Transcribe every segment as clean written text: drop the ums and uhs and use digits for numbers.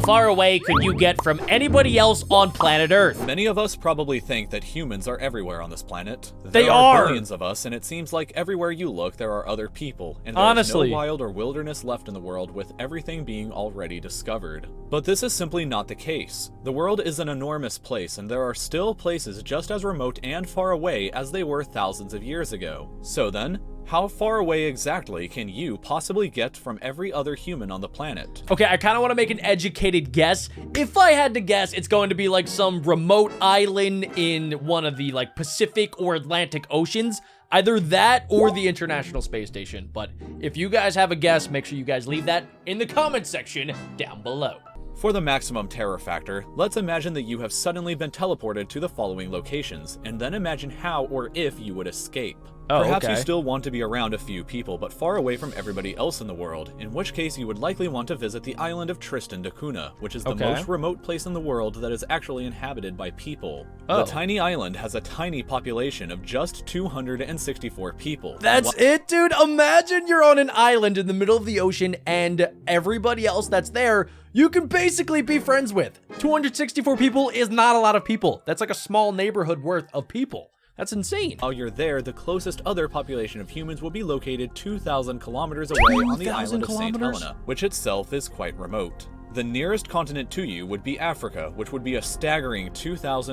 How far away could you get from anybody else on planet Earth? Many of us probably think that humans are everywhere on this planet. They There are! billions of us, and it seems like everywhere you look, there are other people, and there's Honestly. no wild or wilderness left in the world with everything being already discovered. But this is simply not the case. The world is an enormous place, and there are still places just as remote and far away as they were thousands of years ago. So then, how far away exactly can you possibly get from every other human on the planet? Okay, I kind of want to make an educated guess. If I had to guess, it's going to be like some remote island in one of the like Pacific or Atlantic Oceans. Either that or the International Space Station. But if you guys have a guess, make sure you guys leave that in the comment section down below. For the maximum terror factor, let's imagine that you have suddenly been teleported to the following locations, and then imagine how or if you would escape. Oh, Perhaps okay. you still want to be around a few people, but far away from everybody else in the world, in which case you would likely want to visit the island of Tristan da Cunha, which is the Okay. most remote place in the world that is actually inhabited by people. Oh. The tiny island has a tiny population of just 264 people. That's it, dude. Imagine you're on an island in the middle of the ocean and everybody else that's there, you can basically be friends with. 264 people is not a lot of people. That's like a small neighborhood worth of people. That's insane. While you're there, the closest other population of humans will be located 2,000 kilometers away on the 2,000 island of St. kilometers? Helena, which itself is quite remote. The nearest continent to you would be Africa, which would be a staggering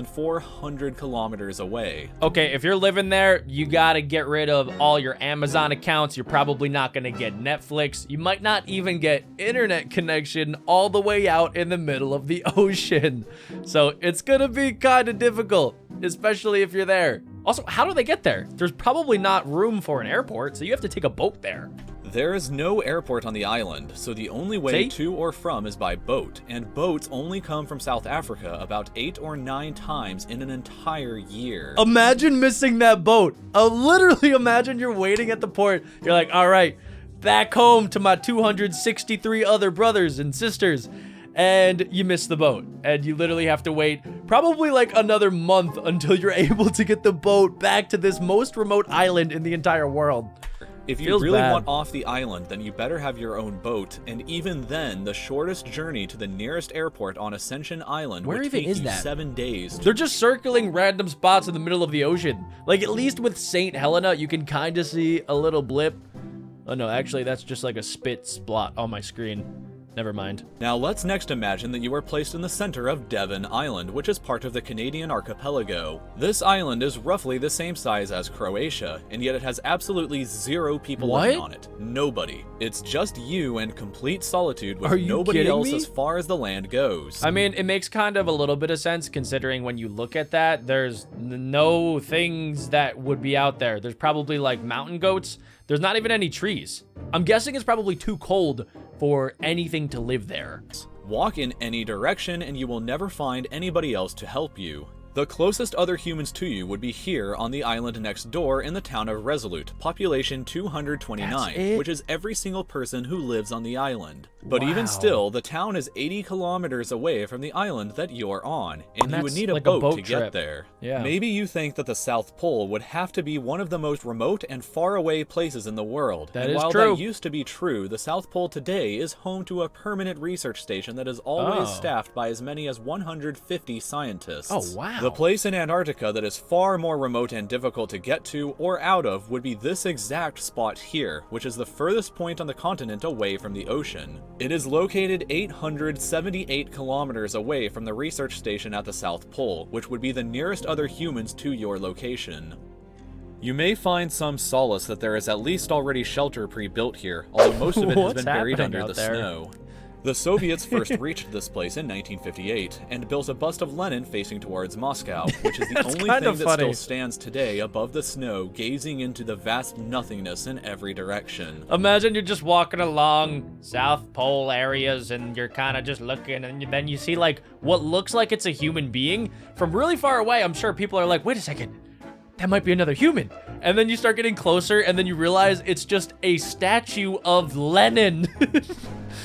2,400 kilometers away. Okay, if you're living there, you gotta get rid of all your Amazon accounts. You're probably not gonna get Netflix. You might not even get internet connection all the way out in the middle of the ocean. So it's gonna be kind of difficult, especially if you're there. Also, how do they get there? There's probably not room for an airport, so you have to take a boat there. There is no airport on the island, so the only way See? to or from is by boat, and boats only come from South Africa about 8 or 9 times in an entire year. Imagine missing that boat. Literally imagine you're waiting at the port. You're like, all right, back home to my 263 other brothers and sisters. And you miss the boat. And you literally have to wait probably like another month until you're able to get the boat back to this most remote island in the entire world. If you Feels really bad. want off the island, then you better have your own boat, and even then, the shortest journey to the nearest airport on Ascension Island Where would even take is you that? 7 days. They're just circling random spots in the middle of the ocean. Like, at least with St. Helena, you can kind of see a little blip. Oh, no, actually, that's just like a spit splot on my screen. Never mind. Now let's next imagine that you are placed in the center of Devon Island, which is part of the Canadian archipelago. This island is roughly the same size as Croatia, and yet it has absolutely 0 people living What? on it. Nobody. It's just you and complete solitude with Are you nobody kidding else me? as far as the land goes. I mean, it makes kind of a little bit of sense considering when you look at that, there's no things that would be out there. There's probably like mountain goats. There's not even any trees. I'm guessing it's probably too cold for anything to live there. Walk in any direction and you will never find anybody else to help you. The closest other humans to you would be here on the island next door in the town of Resolute, population 229, That's it? which is every single person who lives on the island. But Wow. even still, the town is 80 kilometers away from the island that you're on, and you would that's need a like a boat boat to trip. get there. Yeah. Maybe you think that the South Pole would have to be one of the most remote and far away places in the world. That and is while true. that used to be true, the South Pole today is home to a permanent research station that is always Oh. staffed by as many as 150 scientists. Oh, wow. The place in Antarctica that is far more remote and difficult to get to or out of would be this exact spot here, which is the furthest point on the continent away from the ocean. It is located 878 kilometers away from the research station at the South Pole, which would be the nearest other humans to your location. You may find some solace that there is at least already shelter pre-built here, although most of it has What's been buried happening under out the there? snow. The Soviets first reached this place in 1958 and built a bust of Lenin facing towards Moscow, which is the That's only kind thing of that funny. still stands today above the snow, gazing into the vast nothingness in every direction. Imagine you're just walking along South Pole areas and you're kind of just looking and then you see like what looks like it's a human being from really far away. I'm sure people are like, wait a second, that might be another human. And then you start getting closer and then you realize it's just a statue of Lenin.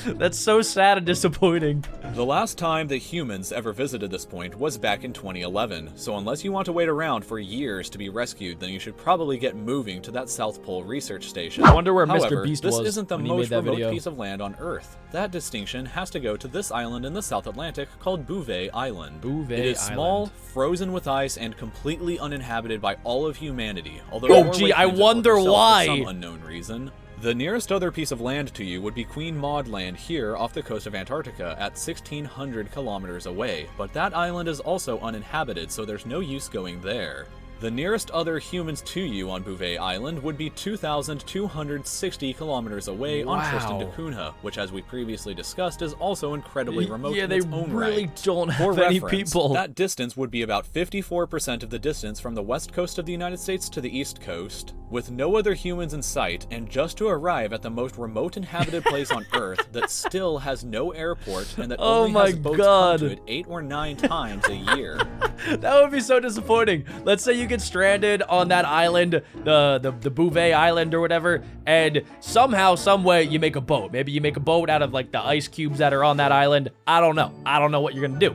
That's so sad and disappointing. The last time that humans ever visited this point was back in 2011, so unless you want to wait around for years to be rescued, then you should probably get moving to that South Pole research station. I wonder where However, Mr. Beast was this isn't the when he made most that remote video. piece of land on Earth. That distinction has to go to this island in the South Atlantic called Bouvet Island. Bouvet It is small, Island. frozen with ice, and completely uninhabited by all of humanity, although Oh, Norway gee, I claims it for wonder herself why. for some unknown reason. The nearest other piece of land to you would be Queen Maud Land here off the coast of Antarctica at 1,600 kilometers away, but that island is also uninhabited, so there's no use going there. The nearest other humans to you on Bouvet Island would be 2,260 kilometers away on Tristan da Wow. Cunha, which, as we previously discussed, is also incredibly remote Yeah, in they its own really right. don't For have any reference, people. that distance would be about 54% of the distance from the west coast of the United States to the east coast, with no other humans in sight, and just to arrive at the most remote inhabited place on Earth that still has no airport and that Oh only my has boats God. come to it 8 or 9 times a year. That would be so disappointing. Let's say you get stranded on that island, the Bouvet Island or whatever, and somehow, some way, you make a boat. Maybe you make a boat out of like the ice cubes that are on that island. I don't know. I don't know what you're gonna do.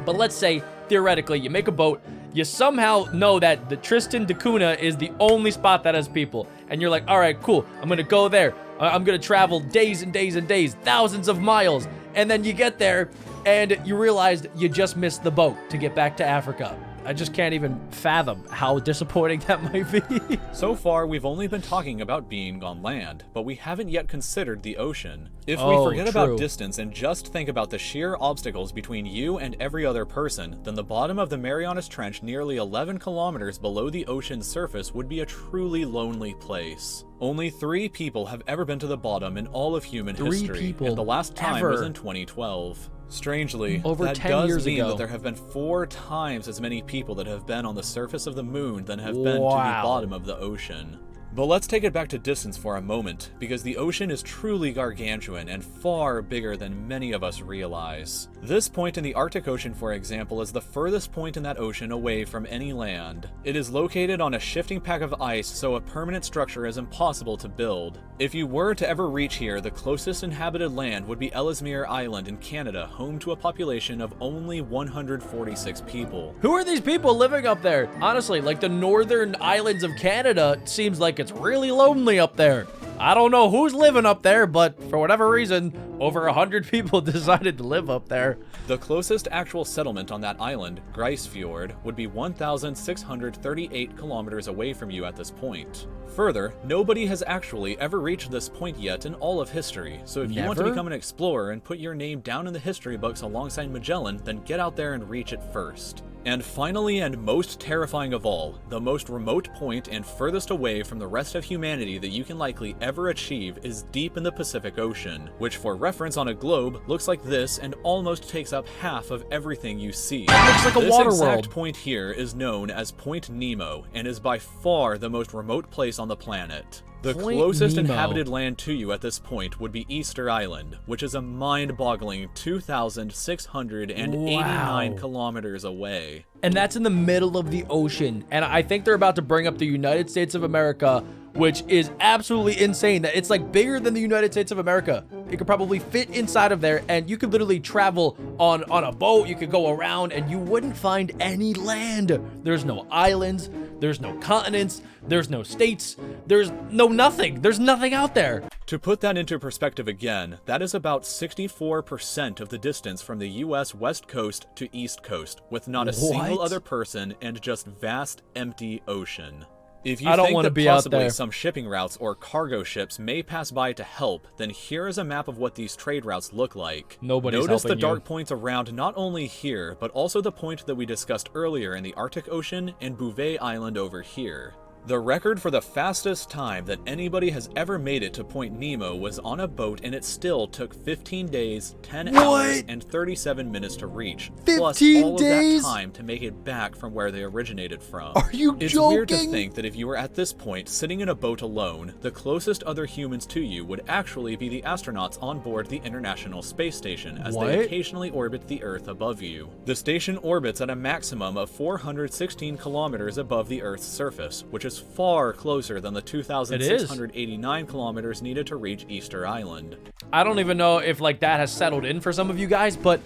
But let's say, theoretically, you make a boat. You somehow know that the Tristan da Cunha is the only spot that has people. And you're like, all right, cool. I'm gonna go there. I'm gonna travel days and days and days, thousands of miles. And then you get there, and you realized you just missed the boat to get back to Africa. I just can't even fathom how disappointing that might be. So far, we've only been talking about being on land, but we haven't yet considered the ocean. If we Oh, forget true. about distance and just think about the sheer obstacles between you and every other person, then the bottom of the Marianas Trench nearly 11 kilometers below the ocean's surface would be a truly lonely place. Only 3 people have ever been to the bottom in all of human 3 history, people, and the last time was ever. in 2012. Strangely, Over that 10 does years mean ago. that there have been 4 times as many people that have been on the surface of the moon than have been to the Wow. bottom of the ocean. But let's take it back to distance for a moment, because the ocean is truly gargantuan and far bigger than many of us realize. This point in the Arctic Ocean, for example, is the furthest point in that ocean away from any land. It is located on a shifting pack of ice, so a permanent structure is impossible to build. If you were to ever reach here, the closest inhabited land would be Ellesmere Island in Canada, home to a population of only 146 people. Who are these people living up there? Honestly, like the northern islands of Canada, it seems like it's really lonely up there. I don't know who's living up there, but for whatever reason, over 100 people decided to live up there. The closest actual settlement on that island, Grijsfjord, would be 1,638 kilometers away from you at this point. Further, nobody has actually ever reached this point yet in all of history, so if you want to Never? become an explorer and put your name down in the history books alongside Magellan, then get out there and reach it first. And finally, and most terrifying of all, the most remote point and furthest away from the rest of humanity that you can likely ever achieve is deep in the Pacific Ocean, which for reference on a globe looks like this and almost takes up half of everything you see. looks like a this water exact world. point here is known as Point Nemo and is by far the most remote place on the planet. The Point closest Nemo. inhabited land to you at this point would be Easter Island, which is a mind-boggling 2,689 Wow. kilometers away. And that's in the middle of the ocean. And I think they're about to bring up the United States of America, which is absolutely insane. That it's like bigger than the United States of America. It could probably fit inside of there, and you could literally travel on a boat. You could go around, and you wouldn't find any land. There's no islands. There's no continents. There's no states. There's no nothing. There's nothing out there. To put that into perspective again, that is about 64% of the distance from the US West Coast to East Coast, with not a single What? other person and just vast, empty ocean. If you I don't think wanna that be out possibly there. some shipping routes or cargo ships may pass by to help, then here is a map of what these trade routes look like. Nobody's Notice the helping you. dark points around not only here, but also the point that we discussed earlier in the Arctic Ocean and Bouvet Island over here. The record for the fastest time that anybody has ever made it to Point Nemo was on a boat, and it still took 15 days, 10 hours, What? and 37 minutes to reach. 15 plus all days? of that time to make it back from where they originated from. Are you It's joking? weird to think that if you were at this point sitting in a boat alone, the closest other humans to you would actually be the astronauts on board the International Space Station, as What? they occasionally orbit the Earth above you. The station orbits at a maximum of 416 kilometers above the Earth's surface, which is is far closer than the 2,689 kilometers needed to reach Easter Island. I don't even know if like that has settled in for some of you guys, but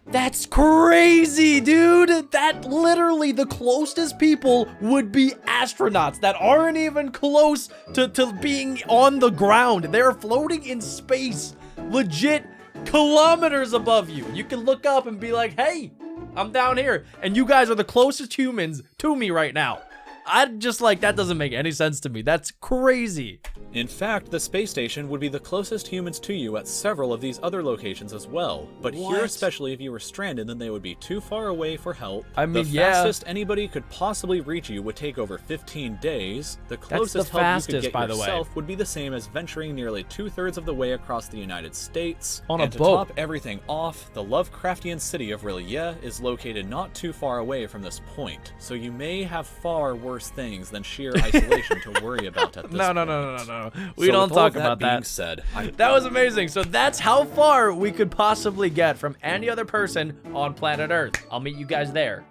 that's crazy, dude. That literally the closest people would be astronauts that aren't even close to being on the ground. They're floating in space, legit kilometers above you. You can look up and be like, hey, I'm down here. And you guys are the closest humans to me right now. I'm just like, that doesn't make any sense to me. That's crazy. In fact, the space station would be the closest humans to you at several of these other locations as well. But What? here, especially if you were stranded, then they would be too far away for help. I mean, the yeah. fastest anybody could possibly reach you would take over 15 days. The closest help you fastest, could get by the way. yourself would be the same as venturing nearly 2/3 of the way across the United States. On a and to boat. top everything off, the Lovecraftian city of R'lyeh is located not too far away from this point. So you may have far worse things than sheer isolation to worry about at this No. point. We So don't with all talk that about being that. said, That was amazing. So that's how far we could possibly get from any other person on planet Earth. I'll meet you guys there.